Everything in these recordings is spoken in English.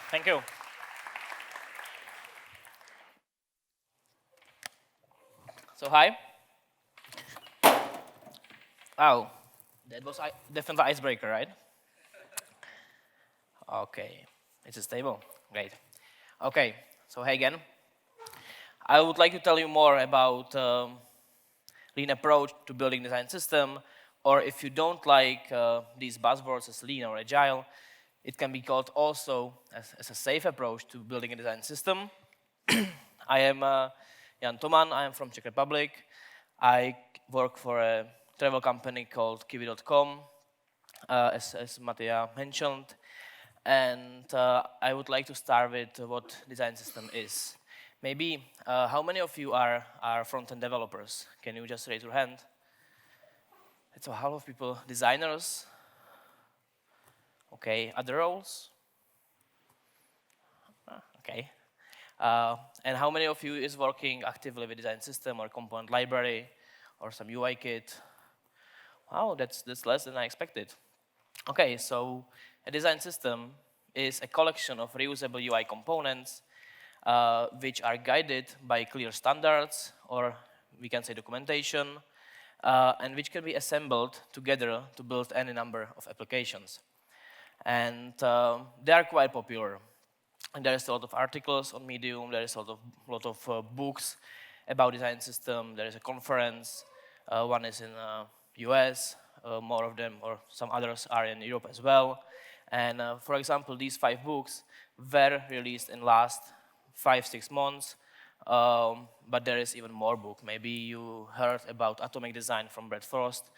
Thank you. So hi. Oh, that was definitely icebreaker, right? Okay, it's stable. Great. Okay, so hey again. I would like to tell you more about lean approach to building design system, or if you don't like these buzzwords as lean or agile, it can be called also as a safe approach to building a design system. I am Jan Toman. I am from Czech Republic. I work for a travel company called TVcom, as Mattia mentioned. And I would like to start with what design system is. Maybe, how many of you are front-end developers? Can you just raise your hand? It's a half of people, designers. Okay, other roles? Okay. And how many of you is working actively with design system or component library or some UIKid? Wow, that's less than I expected. Okay, so a design system is a collection of reusable UI components which are guided by clear standards, or we can say documentation, and which can be assembled together to build any number of applications. And they are quite popular. And there is a lot of articles on Medium, there is a lot of books about design system, there is a conference, one is in US, more of them, or some others are in Europe as well. And for example, these 5 books were released in last 5-6 months, but there is even more book. Maybe you heard about Atomic Design from Brad Frost,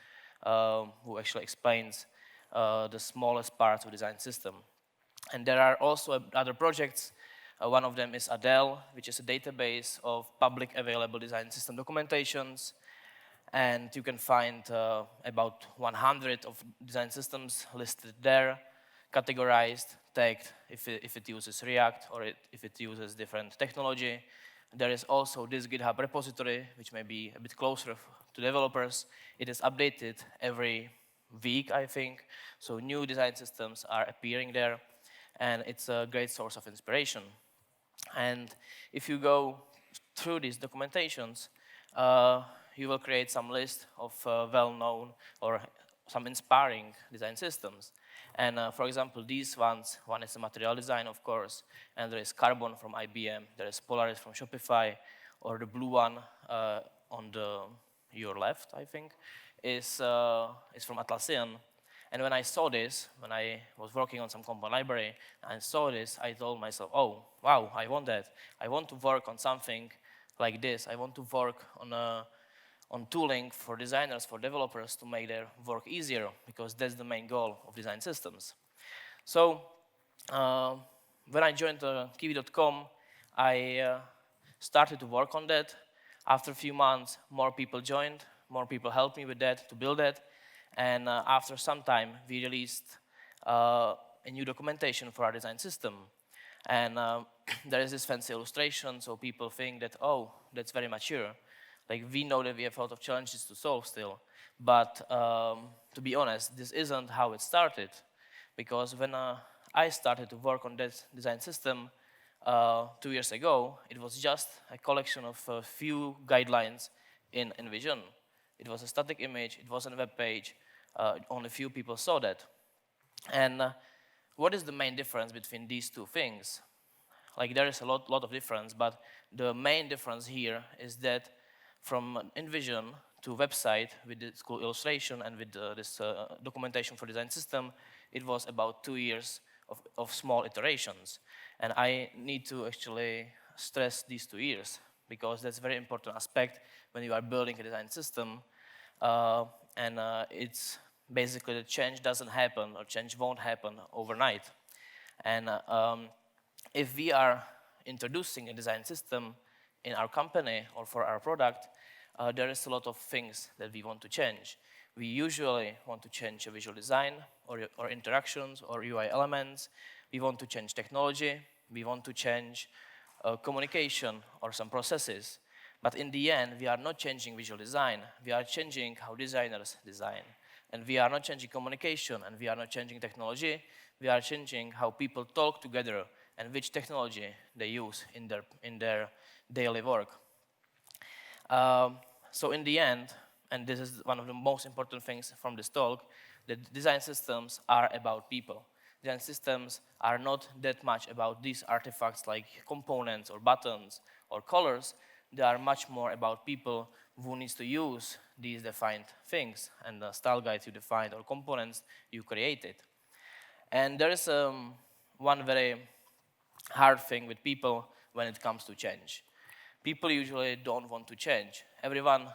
who actually explains the smallest parts of design system. And there are also other projects. One of them is Adele, which is a database of public available design system documentations. And you can find about 100 of design systems listed there, categorized, tagged if it uses React or if it uses different technology. There is also this GitHub repository, which may be a bit closer to developers. It is updated every week, I think. So new design systems are appearing there, and it's a great source of inspiration. And if you go through these documentations, you will create some list of well-known or some inspiring design systems. And for example, these ones, one is a material design, of course, and there is Carbon from IBM, there is Polaris from Shopify, or the blue one on your left, I think, is from Atlassian. And when I saw this, when I was working on some component library, and saw this, I told myself, oh, wow, I want that. I want to work on something like this. I want to work on tooling for designers, for developers to make their work easier, because that's the main goal of design systems. So when I joined Kiwi.com, I started to work on that. After a few months, more people joined, more people helped me with that, to build that. And after some time, we released a new documentation for our design system. And there is this fancy illustration, so people think that, oh, that's very mature. Like, we know that we have a lot of challenges to solve still. But to be honest, this isn't how it started. Because when I started to work on this design system 2 years ago, it was just a collection of a few guidelines in InVision. It was a static image, it was on a web page, only a few people saw that. And what is the main difference between these two things? Like, there is a lot of difference, but the main difference here is that from InVision to website with this cool illustration and with this documentation for design system, it was about 2 years of small iterations. And I need to actually stress these 2 years, because that's a very important aspect when you are building a design system. It's basically the change doesn't happen, or change won't happen overnight. And if we are introducing a design system in our company or for our product, there is a lot of things that we want to change. We usually want to change a visual design or interactions or UI elements. We want to change technology. We want to change communication or some processes. But in the end, we are not changing visual design. We are changing how designers design. And we are not changing communication, and we are not changing technology. We are changing how people talk together and which technology they use in their daily work. So in the end, and this is one of the most important things from this talk, that design systems are about people. Design systems are not that much about these artifacts like components or buttons or colors. They are much more about people who needs to use these defined things and the style guides you defined or components you created. And there is one very hard thing with people when it comes to change. People usually don't want to change. Everyone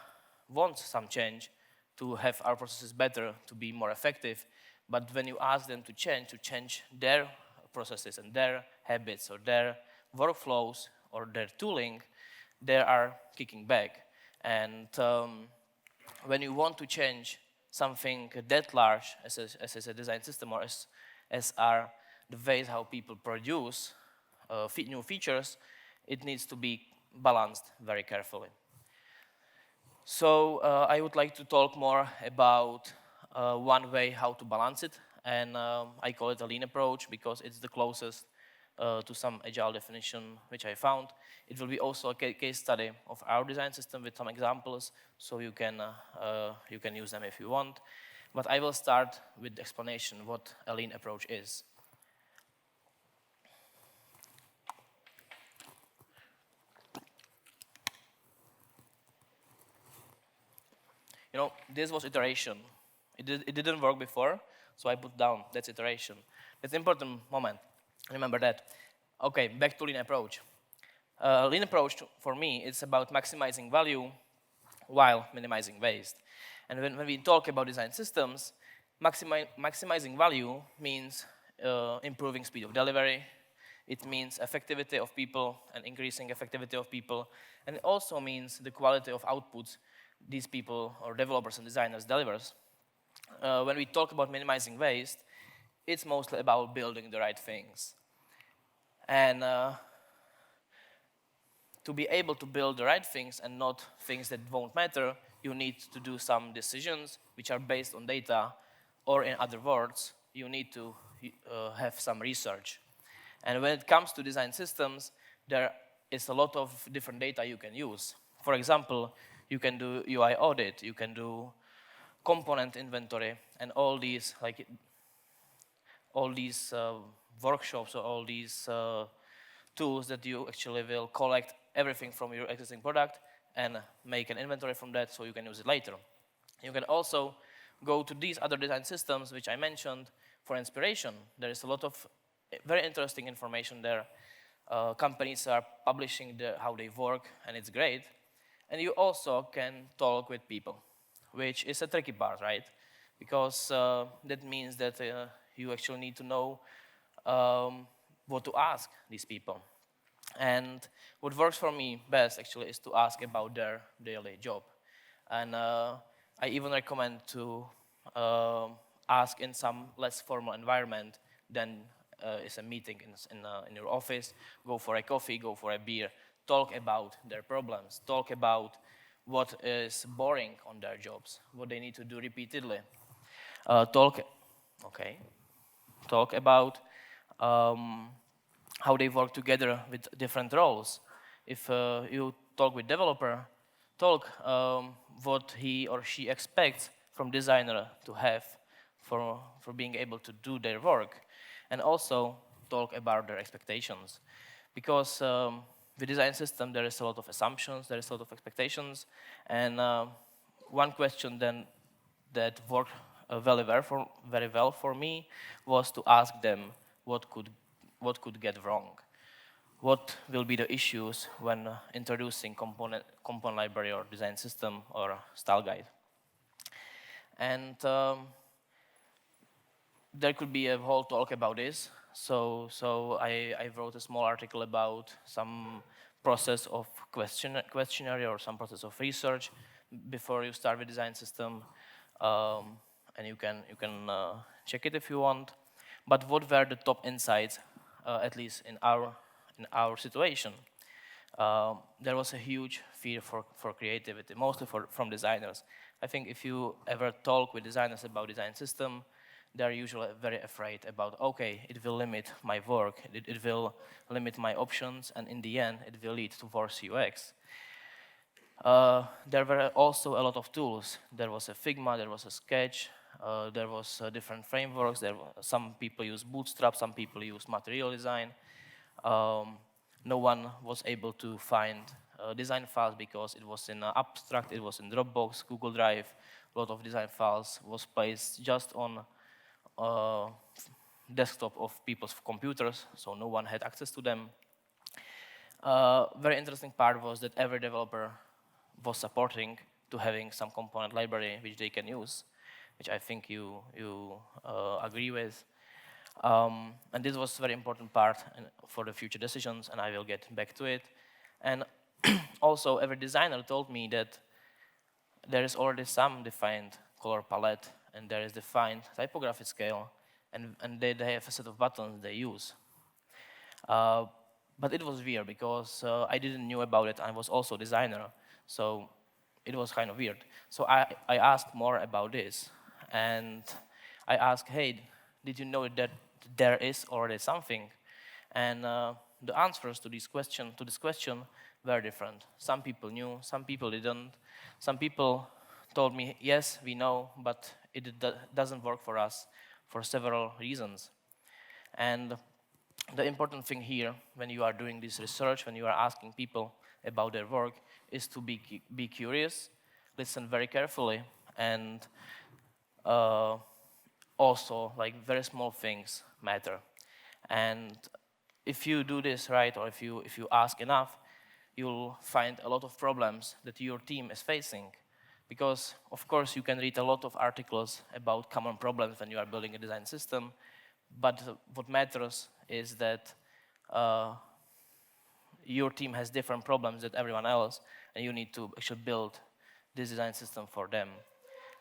wants some change to have our processes better, to be more effective. But when you ask them to change their processes and their habits or their workflows or their tooling, they are kicking back. And when you want to change something that large as a design system or as are the ways how people produce new features, it needs to be balanced very carefully. So I would like to talk more about one way how to balance it, and I call it a lean approach because it's the closest to some agile definition which I found. It will be also a case study of our design system with some examples, so you can use them if you want. But I will start with the explanation what a lean approach is. You know, this was iteration. It didn't work before, so I put down that's iteration. It's an important moment. Remember that. Okay, back to lean approach. Lean approach for me is about maximizing value while minimizing waste. And when we talk about design systems, maximizing value means improving speed of delivery. It means effectivity of people and increasing effectivity of people. And it also means the quality of outputs these people or developers and designers delivers. When we talk about minimizing waste, it's mostly about building the right things. And to be able to build the right things and not things that won't matter, you need to do some decisions which are based on data, or in other words, you need to have some research. And when it comes to design systems, there is a lot of different data you can use. For example, you can do UI audit, you can do component inventory, and all these workshops or all these tools that you actually will collect everything from your existing product and make an inventory from that so you can use it later. You can also go to these other design systems which I mentioned for inspiration. There is a lot of very interesting information there. Companies are publishing how they work, and it's great. And you also can talk with people, which is a tricky part, right? Because that means that you actually need to know what to ask these people. And what works for me best actually is to ask about their daily job. And I even recommend to ask in some less formal environment than is a meeting in your office. Go for a coffee, go for a beer, talk about their problems, talk about what is boring on their jobs, what they need to do repeatedly. Talk about how they work together with different roles. If you talk with developer, talk what he or she expects from designer to have for being able to do their work, and also talk about their expectations. Because with design system, there is a lot of assumptions, there is a lot of expectations, and one question then that worked very well for me was to ask them what could get wrong. What will be the issues when introducing component library or design system or style guide? And there could be a whole talk about this. So I wrote a small article about some process of questionnaire or some process of research before you start with design system, and you can check it if you want. But what were the top insights, at least in our situation? There was a huge fear for creativity, mostly from designers. I think if you ever talk with designers about design system, they're usually very afraid about, okay, it will limit my work, it will limit my options, and in the end, it will lead to worse UX. There were also a lot of tools. There was a Figma, there was a Sketch, there was different frameworks. Some people use Bootstrap, some people use Material Design. No one was able to find design files because it was in abstract, it was in Dropbox, Google Drive. A lot of design files was placed just on desktop of people's computers, so no one had access to them. Very interesting part was that every developer was supporting to having some component library which they can use, which I think you agree with. And this was a very important part for the future decisions, and I will get back to it. And also, every designer told me that there is already some defined color palette, and there is defined typography scale, and they have a set of buttons they use. But it was weird because I didn't know about it. I was also a designer, so it was kind of weird. So I asked more about this, and I asked, hey, did you know that there is already something? And the answers to this question were different. Some people knew, some people didn't. Some people told me, yes, we know, but it doesn't work for us for several reasons. And the important thing here, when you are doing this research, when you are asking people about their work, is to be curious, listen very carefully, and also, like, very small things matter. And if you do this right, or if you ask enough, you'll find a lot of problems that your team is facing. Because, of course, you can read a lot of articles about common problems when you are building a design system, but what matters is that your team has different problems than everyone else, and you need to actually build this design system for them.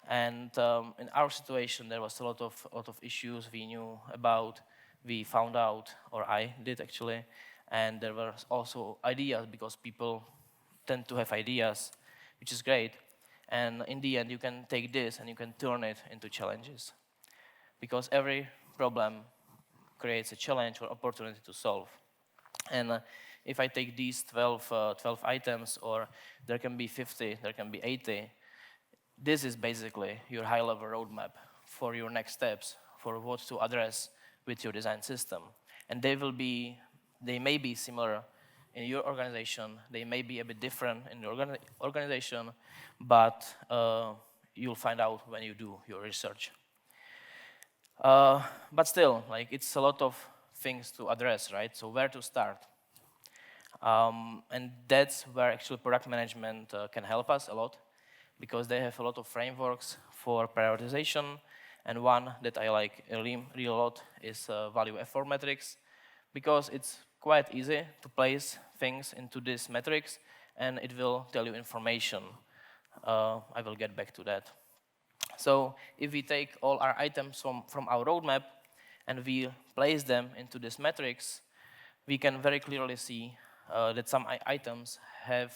And in our situation, there was a lot of issues we knew about, we found out, or I did actually, and there were also ideas, because people tend to have ideas, which is great. And in the end, you can take this and you can turn it into challenges, because every problem creates a challenge or opportunity to solve. And if I take these 12 items, or there can be 50, there can be 80, this is basically your high-level roadmap for your next steps, for what to address with your design system. And they may be similar in your organization, they may be a bit different in your organization, but you'll find out when you do your research. But still, like, it's a lot of things to address, right? So where to start? And that's where actually product management can help us a lot, because they have a lot of frameworks for prioritization, and one that I like really a lot is value effort metrics, because it's quite easy to place things into this metrics, and it will tell you information. I will get back to that. So if we take all our items from our roadmap and we place them into this metrics, we can very clearly see that some items have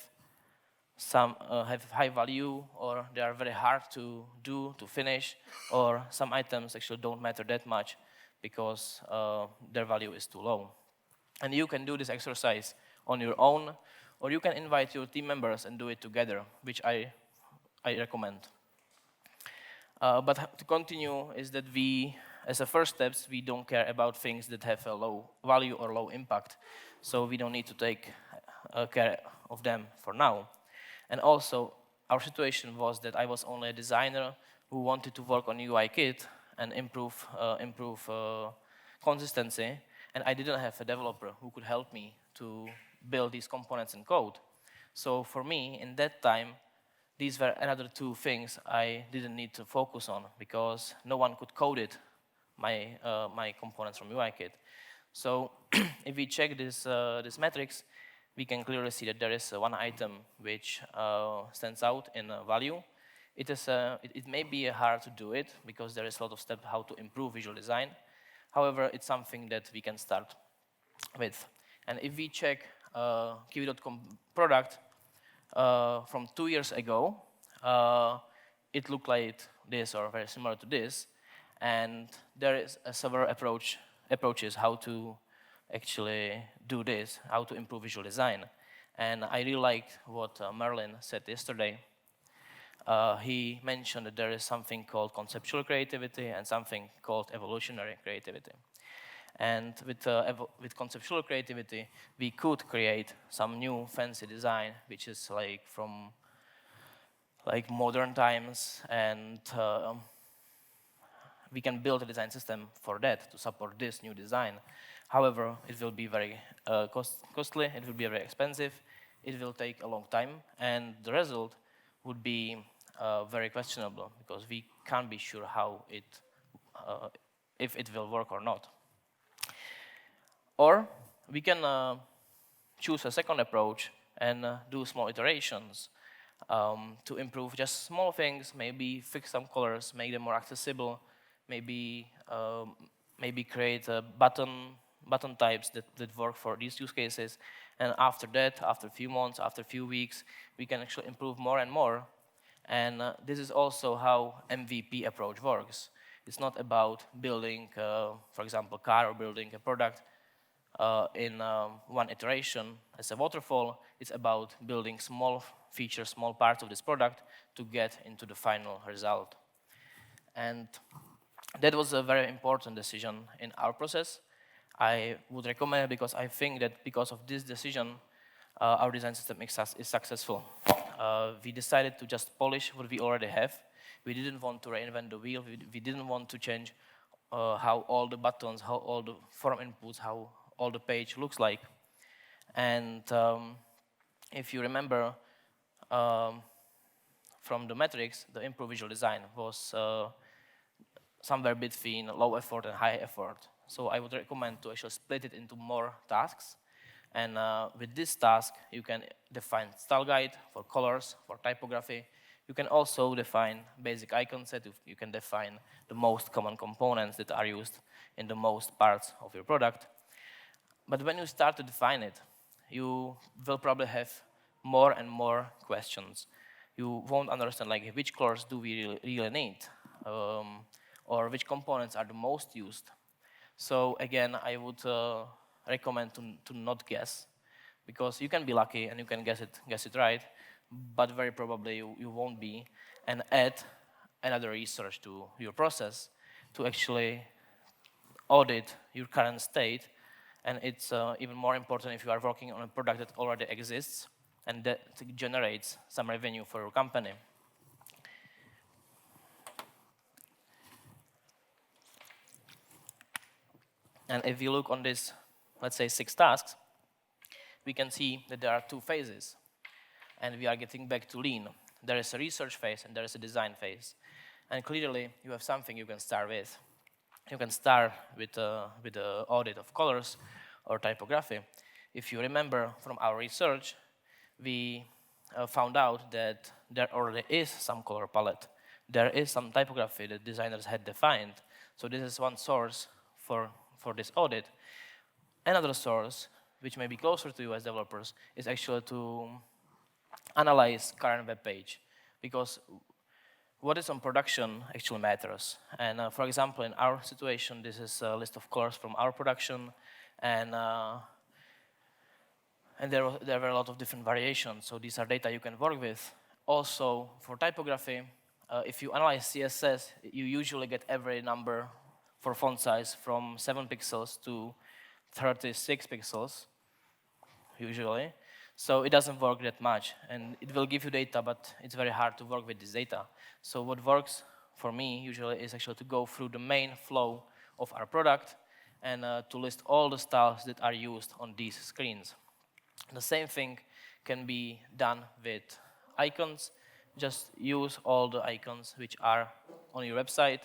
high value, or they are very hard to do, to finish, or some items actually don't matter that much because their value is too low. And you can do this exercise on your own, or you can invite your team members and do it together, which I recommend. But to continue is that as a first steps, we don't care about things that have a low value or low impact. So we don't need to take care of them for now. And also, our situation was that I was only a designer who wanted to work on UIKid and improve consistency, and I didn't have a developer who could help me to build these components in code. So for me, in that time, these were another two things I didn't need to focus on, because no one could code it, my components from UIKit. So if we check this metrics, we can clearly see that there is one item which stands out in value. It may be hard to do it, because there is a lot of steps how to improve visual design. However, it's something that we can start with. And if we check Kiwi.com product from 2 years ago, it looked like this, or very similar to this. And there is several approaches how to actually do this, how to improve visual design. And I really liked what Merlin said yesterday. He mentioned that there is something called conceptual creativity and something called evolutionary creativity. And with conceptual creativity, we could create some new fancy design, which is like from like modern times, and we can build a design system for that to support this new design. However, it will be very costly, it will be very expensive, it will take a long time, and the result would be very questionable because we can't be sure how if it will work or not. Or we can choose a second approach and do small iterations to improve just small things, maybe fix some colors, make them more accessible, maybe create button types that work for these use cases. And after that, after a few months, after a few weeks, we can actually improve more and more. And this is also how MVP approach works. It's not about building, for example, car or building a product in one iteration as a waterfall. It's about building small features, small parts of this product to get into the final result. And that was a very important decision in our process. I would recommend it because I think that because of this decision, our design system is successful. We decided to just polish what we already have. We didn't want to reinvent the wheel. We didn't want to change how all the buttons, how all the form inputs, how all the page looks like. And if you remember from the metrics, the improved visual design was somewhere between low effort and high effort. So I would recommend to actually split it into more tasks. And with this task, you can define style guide for colors, for typography. You can also define basic icon set. You can define the most common components that are used in the most parts of your product. But when you start to define it, you will probably have more and more questions. You won't understand like which colors do we really need, or which components are the most used. So again, I would recommend to not guess, because you can be lucky and you can guess it right, but very probably you won't be, and add another research to your process to actually audit your current state. And it's even more important if you are working on a product that already exists and that generates some revenue for your company. And if you look on this, let's say 6 tasks, we can see that there are 2 phases. And we are getting back to lean. There is a research phase and there is a design phase. And clearly, you have something you can start with. You can start with the audit of colors or typography. If you remember from our research, we found out that there already is some color palette. There is some typography that designers had defined. So this is one source for this audit. Another source, which may be closer to you as developers, is actually to analyze current web page, because what is on production actually matters. And for example, in our situation, this is a list of colors from our production, and there were a lot of different variations. So these are data you can work with. Also, for typography, if you analyze CSS, you usually get every number for font size from 7 pixels to 36 pixels, usually. So it doesn't work that much, and it will give you data, but it's very hard to work with this data. So what works for me usually is actually to go through the main flow of our product and to list all the styles that are used on these screens. The same thing can be done with icons. Just use all the icons which are on your website.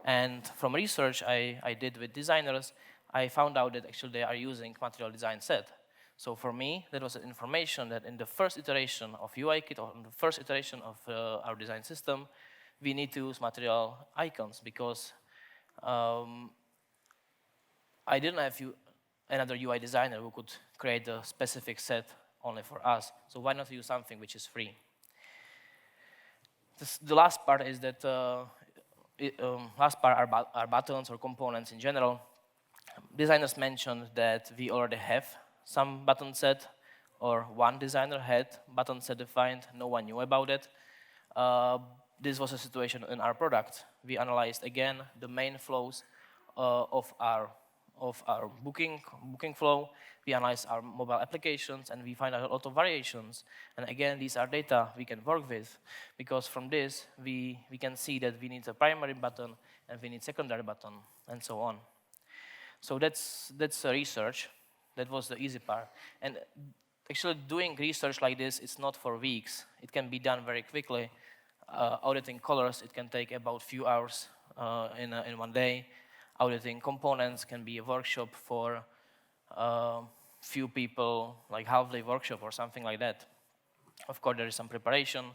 And from research I did with designers, I found out that actually they are using material design set. So for me, that was information that in the first iteration of UIKid, or in the first iteration of our design system, we need to use material icons, because I didn't have another UI designer who could create a specific set only for us. So why not use something which is free? The last part is that last part are buttons or components in general. Designers mentioned that we already have some button set, or one designer had button set defined, no one knew about it. This was a situation in our product. We analyzed again the main flows of our booking flow. We analyzed our mobile applications, and we find out a lot of variations. And again, these are data we can work with, because from this we can see that we need a primary button and we need secondary button, and so on. So that's research. That was the easy part. And actually doing research like this, it's not for weeks. It can be done very quickly. Auditing colors, it can take about few hours in one day. Auditing components can be a workshop for few people, like half-day workshop or something like that. Of course, there is some preparation,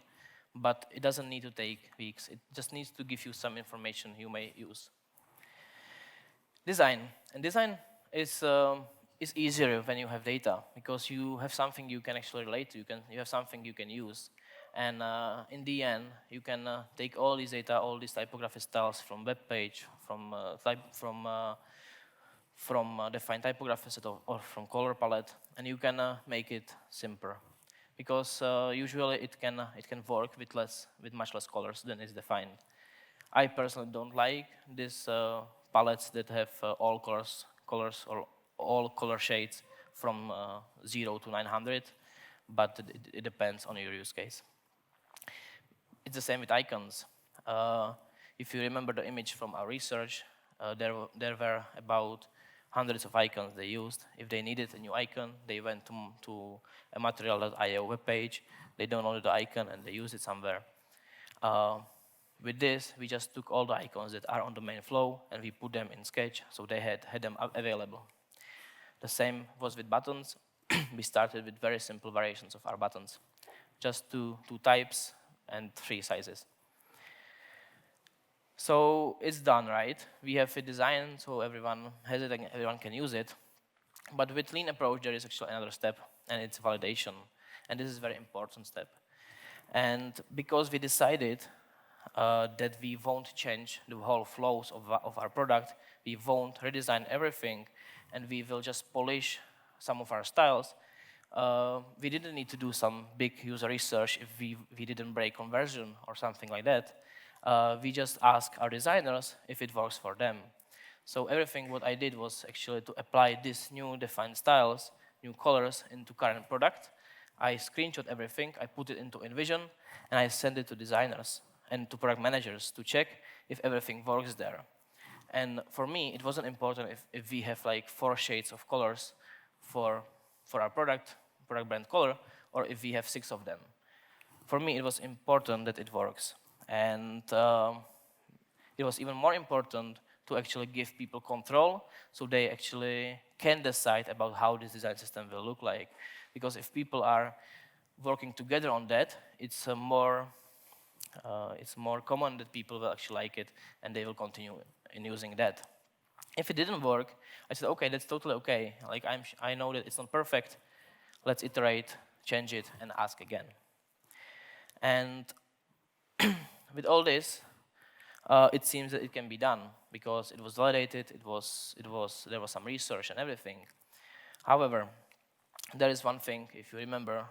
but it doesn't need to take weeks. It just needs to give you some information you may use. Design. And design is easier when you have data, because you have something you can actually relate to. You have something you can use. And in the end, you can take all these data, all these typography styles from web page, from defined typography set or from color palette, and you can make it simpler. Because usually it can work with much less colors than is defined. I personally don't like these palettes that have all colors or all color shades from 0 to 900, but it depends on your use case. It's the same with icons. If you remember the image from our research, there were about hundreds of icons they used. If they needed a new icon, they went to a material.io webpage, they downloaded the icon, and they used it somewhere. With this, we just took all the icons that are on the main flow, and we put them in Sketch, so they had them available. The same was with buttons. We started with very simple variations of our buttons. Just two types and 3 sizes. So it's done, right? We have it designed, so everyone has it and everyone can use it. But with lean approach, there is actually another step, and it's validation. And this is a very important step. And because we decided that we won't change the whole flows of our product, we won't redesign everything, and we will just polish some of our styles, we didn't need to do some big user research if we didn't break conversion or something like that. We just asked our designers if it works for them. So everything what I did was actually to apply these new defined styles, new colors into current product. I screenshot everything, I put it into InVision, and I send it to designers and to product managers to check if everything works there. And for me, it wasn't important if we have like 4 shades of colors for our product brand color, or if we have 6 of them. For me, it was important that it works. And it was even more important to actually give people control, so they actually can decide about how this design system will look like. Because if people are working together on that, it's more common that people will actually like it, and they will continue in using that. If it didn't work, I said, okay, that's totally okay. Like I know that it's not perfect. Let's iterate, change it, and ask again. And with all this, it seems that it can be done because it was validated. There was some research and everything. However, there is one thing. If you remember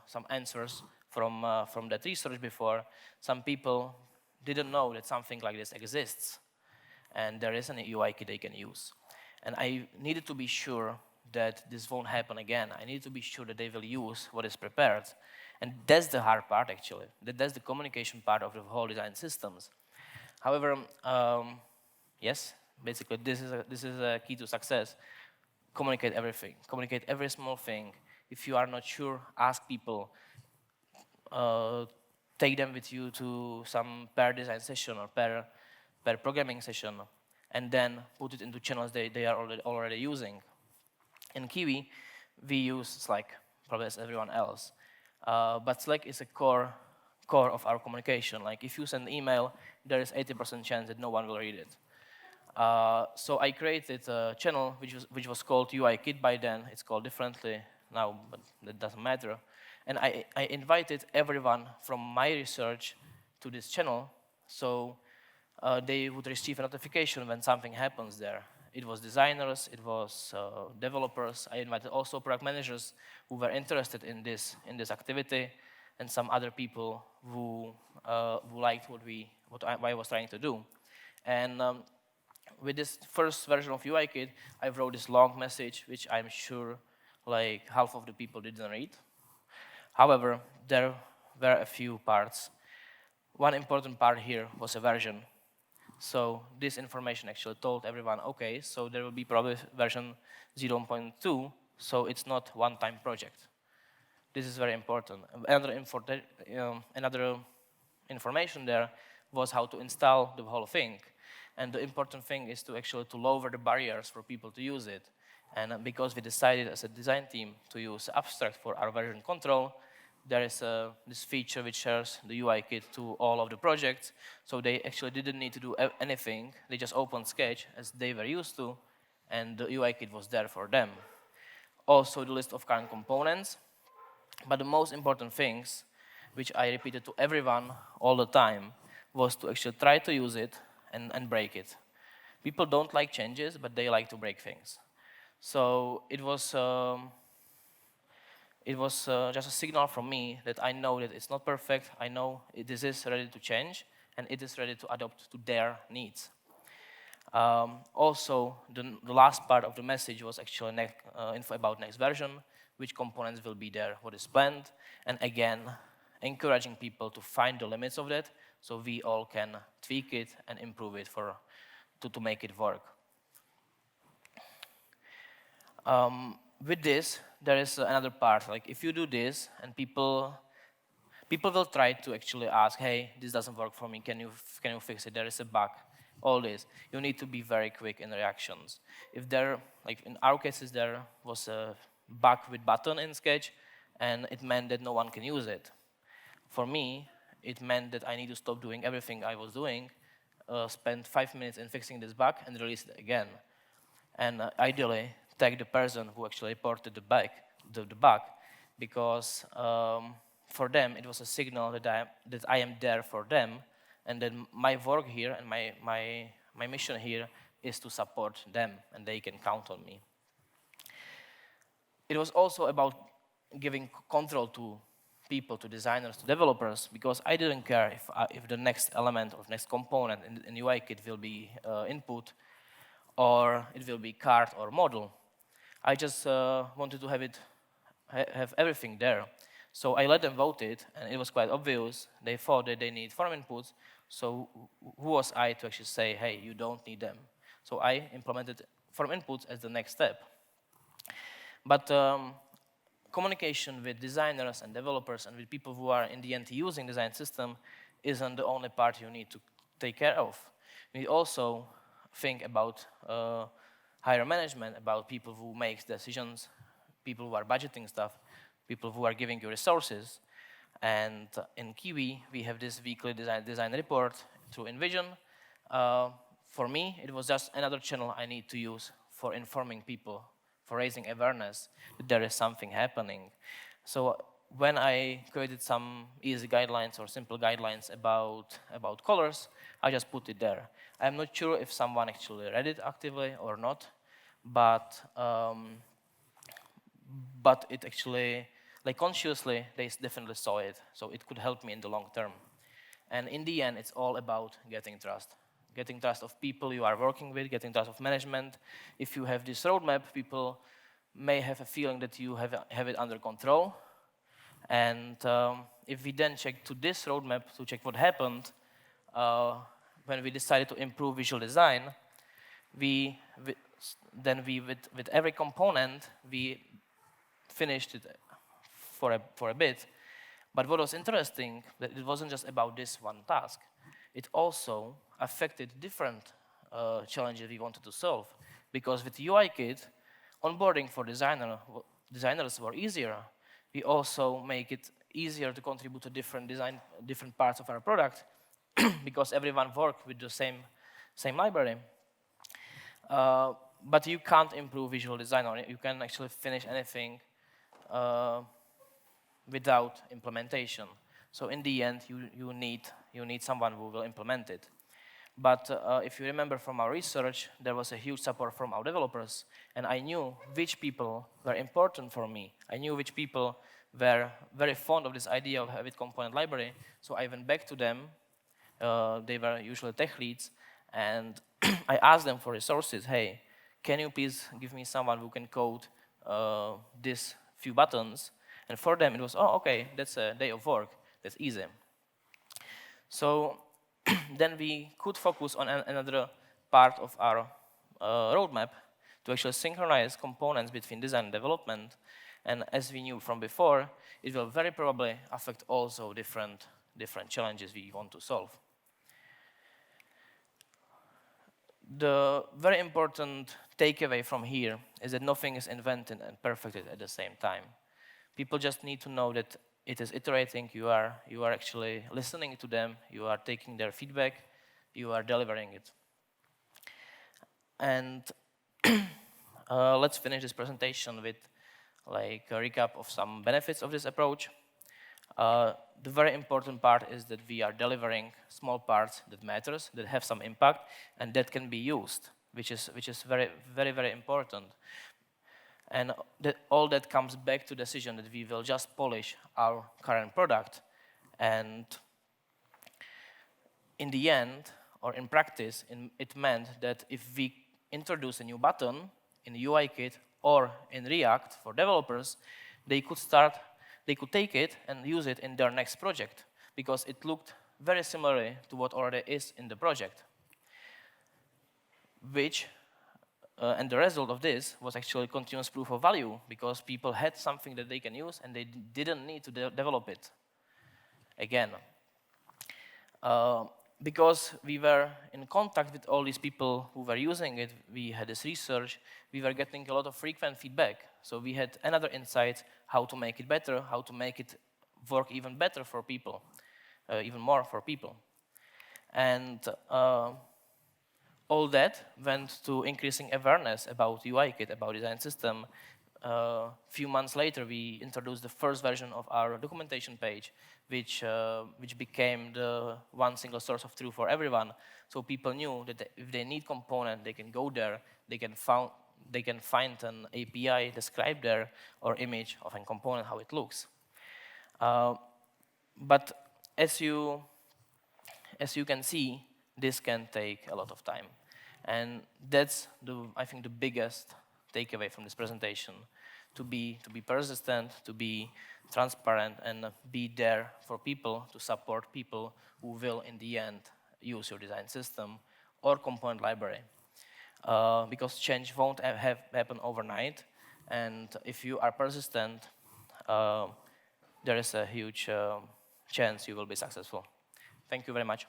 some answers from that research before, some people didn't know that something like this exists, and there is an UIKid they can use. And I needed to be sure that this won't happen again. I need to be sure that they will use what is prepared. And that's the hard part, actually. That's the communication part of the whole design systems. However, yes, basically this is a key to success. Communicate everything. Communicate every small thing. If you are not sure, ask people. Take them with you to some pair design session or pair programming session, and then put it into channels they are already using. In Kiwi, we use Slack, probably as everyone else. But Slack is a core of our communication. Like if you send an email, there is 80% chance that no one will read it. So I created a channel which was called UIKid by then. It's called differently now, but that doesn't matter. And I invited everyone from my research to this channel. So they would receive a notification when something happens there. It was designers, it was developers. I invited also product managers who were interested in this activity, and some other people who liked what I was trying to do. And with this first version of UIKid, I wrote this long message, which I'm sure like half of the people didn't read. However, there were a few parts. One important part here was a version. So this information actually told everyone, okay, so there will be probably version 0.2, so it's not one-time project. This is very important. Another information there was how to install the whole thing. And the important thing is to actually to lower the barriers for people to use it. And because we decided as a design team to use abstract for our version control, there is this feature which shares the UI kit to all of the projects. So they actually didn't need to do anything. They just opened Sketch as they were used to, and the UI kit was there for them. Also the list of current components. But the most important things, which I repeated to everyone all the time, was to actually try to use it and break it. People don't like changes, but they like to break things. So it was just a signal from me that I know that it's not perfect. I know this is ready to change, and it is ready to adapt to their needs. Also, the last part of the message was actually info about next version, which components will be there, what is planned, and again, encouraging people to find the limits of that so we all can tweak it and improve it to make it work. With this, there is another part. Like if you do this, and people will try to actually ask, hey, this doesn't work for me. Can you fix it? There is a bug. All this. You need to be very quick in reactions. If there, like in our cases, there was a bug with button in Sketch, and it meant that no one can use it. For me, it meant that I need to stop doing everything I was doing, spend 5 minutes in fixing this bug, and release it again. And ideally, tag the person who actually reported the bug, because for them it was a signal that I am there for them, and then my work here and my mission here is to support them, and they can count on me. It was also about giving control to people, to designers, to developers, because I didn't care if the next element or next component in UIKit will be input, or it will be card or model. I just wanted to have everything there. So I let them vote it, and it was quite obvious. They thought that they need form inputs, so who was I to actually say, hey, you don't need them? So I implemented form inputs as the next step. But communication with designers and developers and with people who are in the end using design system isn't the only part you need to take care of. You need also think about higher management, about people who make decisions, people who are budgeting stuff, people who are giving you resources. And in Kiwi, we have this weekly design report through InVision. For me, it was just another channel I need to use for informing people, for raising awareness that there is something happening. So when I created some easy guidelines or simple guidelines about colors, I just put it there. I'm not sure if someone actually read it actively or not, but it actually, like consciously, they definitely saw it. So it could help me in the long term. And in the end, it's all about getting trust. Getting trust of people you are working with, getting trust of management. If you have this roadmap, people may have a feeling that you have it under control. And if we then check to this roadmap to check what happened, when we decided to improve visual design, with every component, we finished it for a bit. But what was interesting, that it wasn't just about this one task. It also affected different challenges we wanted to solve. Because with UIKit, onboarding for designers were easier. We also make it easier to contribute to different parts of our product, because everyone worked with the same library. But you can't improve visual design on it. You can actually finish anything without implementation. So in the end, you need someone who will implement it. But if you remember from our research, there was a huge support from our developers, and I knew which people were important for me. I knew which people were very fond of this idea of Habit Component Library, so I went back to them. They were usually tech leads, and I asked them for resources. Hey, can you please give me someone who can code these few buttons? And for them, it was, oh, okay, that's a day of work. That's easy. So then we could focus on another part of our roadmap to actually synchronize components between design and development. And as we knew from before, it will very probably affect also different challenges we want to solve. The very important takeaway from here is that nothing is invented and perfected at the same time. People just need to know that it is iterating, you are actually listening to them, you are taking their feedback, you are delivering it. And let's finish this presentation with like a recap of some benefits of this approach. The very important part is that we are delivering small parts that matters, that have some impact, and that can be used, which is very, very, very important. And all that comes back to the decision that we will just polish our current product. And in the end, or in practice, it meant that if we introduce a new button in UIKid or in React for developers, they could take it and use it in their next project because it looked very similarly to what already is in the project. And the result of this was actually continuous proof of value because people had something that they can use and they didn't need to develop it again. Because we were in contact with all these people who were using it, we had this research, we were getting a lot of frequent feedback. So we had another insight how to make it better, how to make it work even better for people, even more for people. And all that went to increasing awareness about UIKit, about design system. A few months later, we introduced the first version of our documentation page, which became the one single source of truth for everyone. So people knew that if they need component, they can go there, they can find an API described there or image of a component, how it looks. But as you can see, this can take a lot of time. And that's, I think, the biggest takeaway from this presentation, to be persistent, to be transparent, and be there for people, to support people who will, in the end, use your design system or component library. Because change won't happen overnight, and if you are persistent, there is a huge chance you will be successful. Thank you very much.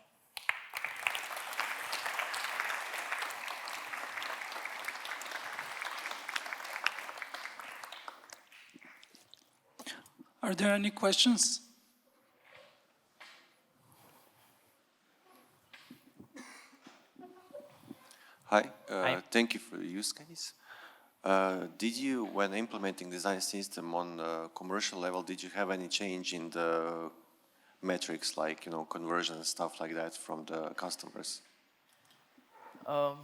Are there any questions? Hi. Thank you for the use case. Did you, when implementing design system on the commercial level, did you have any change in the metrics, like conversion and stuff like that from the customers? I'm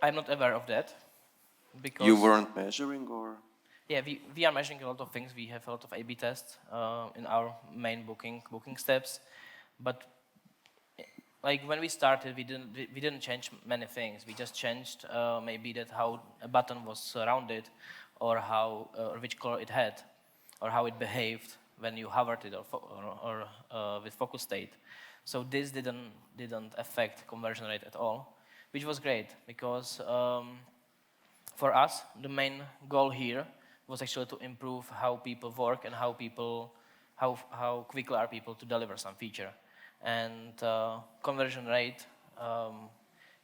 not aware of that. Because you weren't measuring, or? Yeah, we are measuring a lot of things. We have a lot of A/B tests in our main booking steps, but like when we started, we didn't change many things. We just changed maybe that how a button was rounded, or how or which color it had, or how it behaved when you hovered it, or with focus state. So this didn't affect conversion rate at all, which was great because for us the main goal here was actually to improve how people work and how quickly are people to deliver some feature. And conversion rate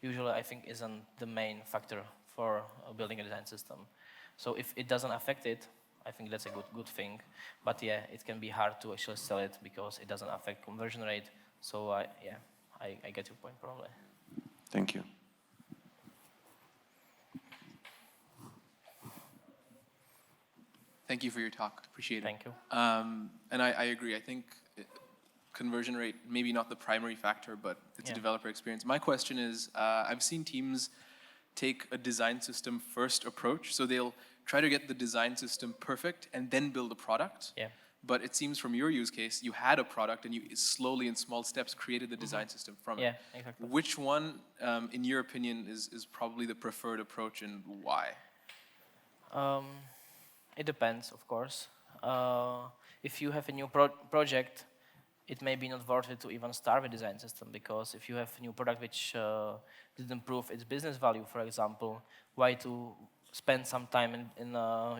usually, I think, isn't the main factor for building a design system. So if it doesn't affect it, I think that's a good thing. But yeah, it can be hard to actually sell it because it doesn't affect conversion rate. So I get your point probably. Thank you. Thank you for your talk. Appreciate it. Thank you. And I agree. I think conversion rate, maybe not the primary factor, but it's a developer experience. My question is, I've seen teams take a design system first approach, so they'll try to get the design system perfect and then build a product. Yeah. But it seems from your use case, you had a product and you slowly in small steps created the design system from it. Yeah, exactly. Which one, in your opinion, is probably the preferred approach and why? It depends, of course. If you have a new project, it may be not worth it to even start with design system, because if you have a new product which didn't prove its business value, for example, why to spend some time in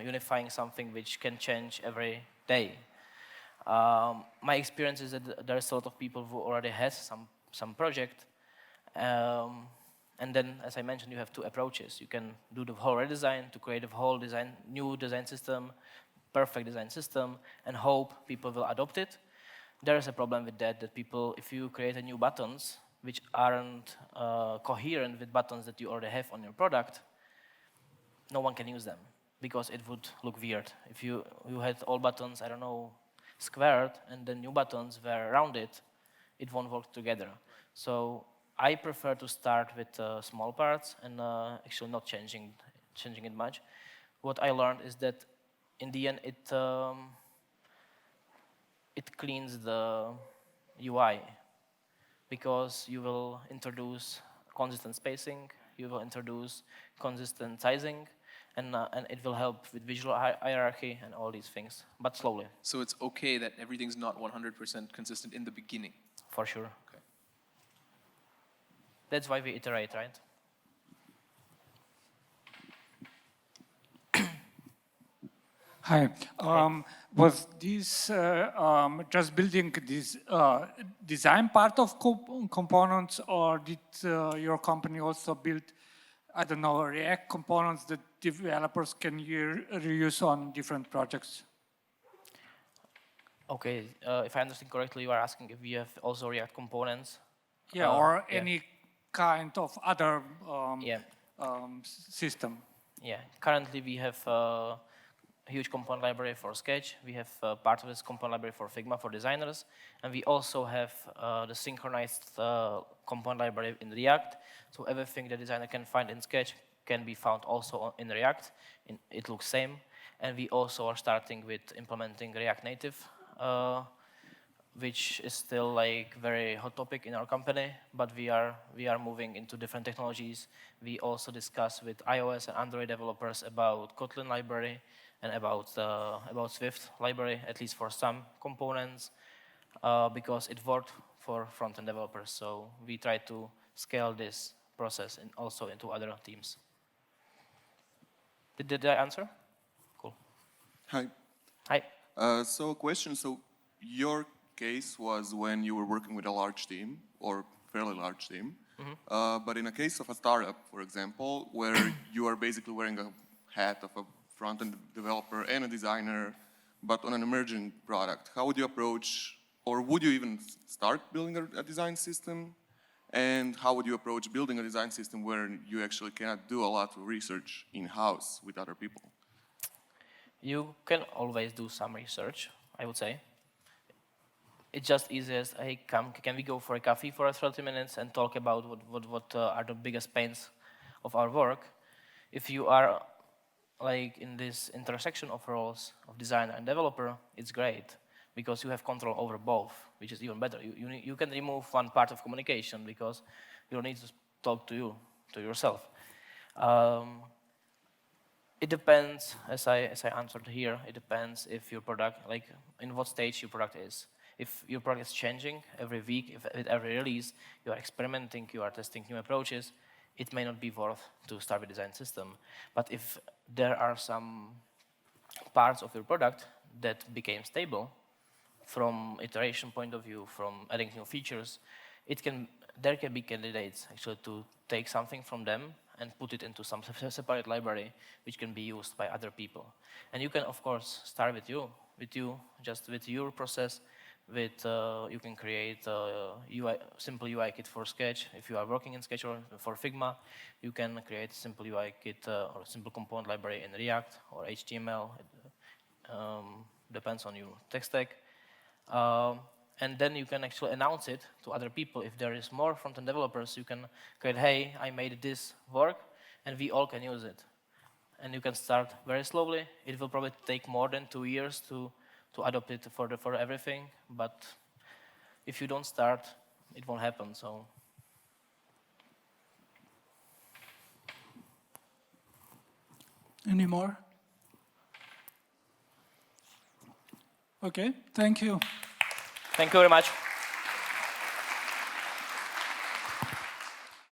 unifying something which can change every day? My experience is that there's a lot of people who already has some project, and then, as I mentioned, you have two approaches. You can do the whole redesign to create a whole new design system, perfect design system, and hope people will adopt it. There is a problem with that people, if you create a new buttons which aren't coherent with buttons that you already have on your product, no one can use them, because it would look weird. If you had all buttons, I don't know, squared, and then new buttons were rounded, it won't work together. So I prefer to start with small parts and actually not changing it much. What I learned is that in the end it cleans the UI, because you will introduce consistent spacing, you will introduce consistent sizing, and it will help with visual hierarchy and all these things, but slowly. So it's okay that everything's not 100% consistent in the beginning? For sure. Okay. That's why we iterate, right? Hi. Was this just building this design part of components, or did your company also build, I don't know, React components that developers can reuse on different projects? Okay, if I understand correctly, you are asking if we have also React components. Yeah, or any kind of other system. Yeah, currently we have a huge component library for Sketch. We have part of this component library for Figma for designers, and we also have the synchronized component library in React. So everything the designer can find in Sketch can be found also in React. It looks same, and we also are starting with implementing React Native, which is still like very hot topic in our company, but we are moving into different technologies. We also discuss with iOS and Android developers about Kotlin library and about Swift library, at least for some components, because it worked for front-end developers. So we try to scale this process and also into other teams. Did I answer? Cool. Hi. Hi. So a question, so your case was when you were working with a large team, or fairly large team, but in a case of a startup, for example, where you are basically wearing a hat of a front-end developer and a designer, but on an emerging product, how would you approach, or would you even start building a design system? And how would you approach building a design system where you actually cannot do a lot of research in-house with other people? You can always do some research, I would say. It's just easiest, hey, can we go for a coffee for 30 minutes and talk about what are the biggest pains of our work? If you are like in this intersection of roles of designer and developer, it's great, because you have control over both, which is even better. You can remove one part of communication, because you don't need to talk to yourself. It depends, as I answered here, it depends if your product, like in what stage your product is. If your product is changing every week, with every release, you are experimenting, you are testing new approaches, it may not be worth to start with design system. But if there are some parts of your product that became stable, from iteration point of view, from adding new features, there can be candidates actually to take something from them and put it into some separate library which can be used by other people. And you can, of course, start with just with your process. You can create a simple UI kit for Sketch. If you are working in Sketch or for Figma, you can create a simple UI kit or a simple component library in React or HTML. Depends on your tech stack. and then you can actually announce it to other people. If there is more front-end developers, you can create, hey, I made this work, and we all can use it. And you can start very slowly. It will probably take more than 2 years to adopt it for everything, but if you don't start, it won't happen. So. Any more? Okay, thank you. Thank you very much.